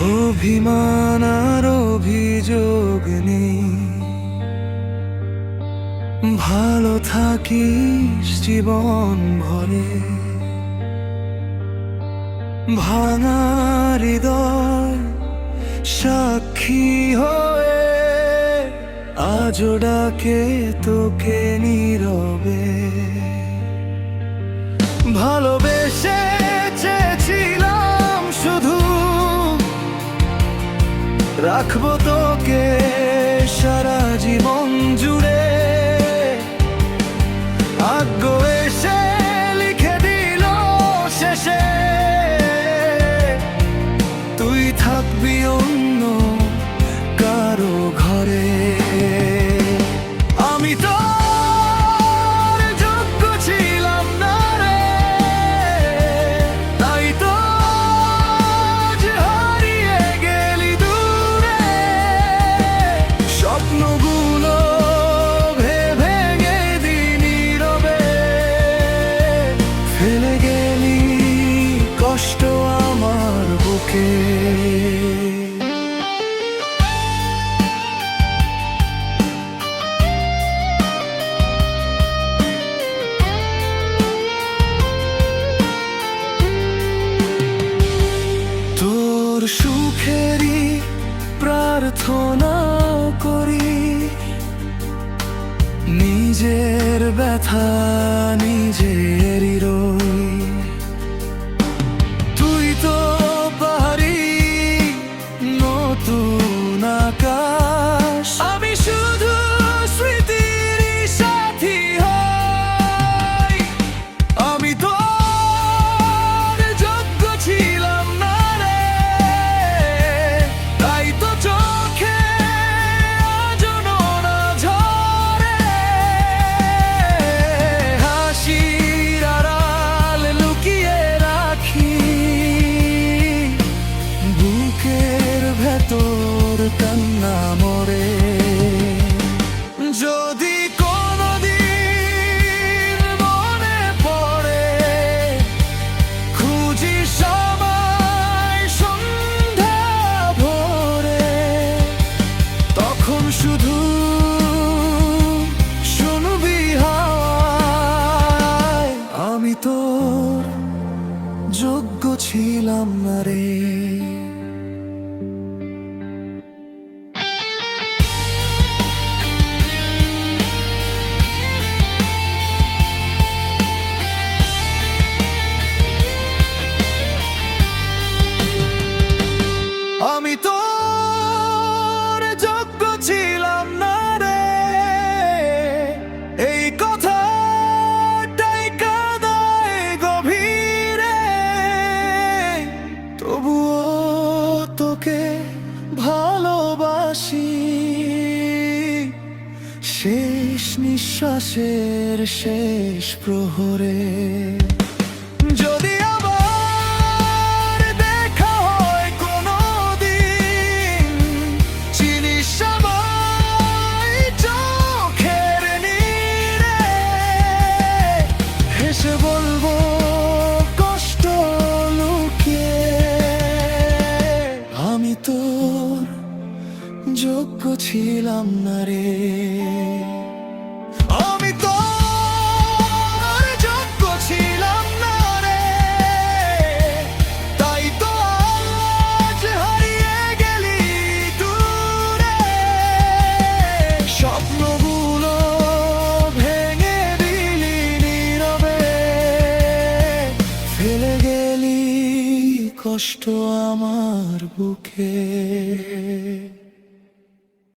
অভিমান আর অভিযোগ নেই, ভালো থাকিস জীবন ভরে। ভাঙা হৃদয় সাক্ষী হয়ে আজও ডাকে তোকে নীরবে। ভালোবেসে চেয়েছিলাম শুধু রাখবো তোকে সারা জীবন জুড়ে। ভাগ্য এসে লিখে দিল শেষে তুই থাকবি অন্য কারো ঘরে। আমি তো যোগ্য ছিলাম না রে, তাই তো যে হারিয়ে গেলি দূরে। স্বপ্নগুলো ভেঙে দিনি রবে, ফেলে গেলি কষ্ট আমার বুকে। তোর সুখেরই প্রার্থনা করি, নিজের ব্যথা নিজেরই রই। তুই তো পাহাড়ি নতুন আকাশ, আমি শুধু স্মৃতির সাথী হই। আমি তো যোগ্য ছিলাম না রে, তাই তো চোখে আজও নোনা ঝরে। হাসির আড়াল লুকিয়ে রাখি বুকের ভেতর কান্না মরে। যদি কোনোদিন মনে পড়ে খুঁজিস আমায় সন্ধ্যা ভোরে, তখন শুধু শুনবি হাওয়ায় আমি তোর যোগ্য ছিলাম না রে। আমি তোর যোগ্য ছিলাম না রে, এই কথাটাই কাঁদায় গভীরে। তবুও তোকে ভালোবাসি শেষ নিঃশ্বাসের শেষ প্রহরে। যদি আবার দেখা হয় কোনোদিন, চিনিস আমায় চোখের নীড়ে। হেসে বলবো কষ্ট লুকিয়ে, আমি তোর যোগ্য ছিলাম না রে। আমি তোর যোগ্য ছিলাম না রে, তাই তো আজ হারিয়ে গেলি দূরে। স্বপ্নগুলো ভেঙে দিলি নীরবে, ফেলে গেলি কষ্ট আমার বুকে।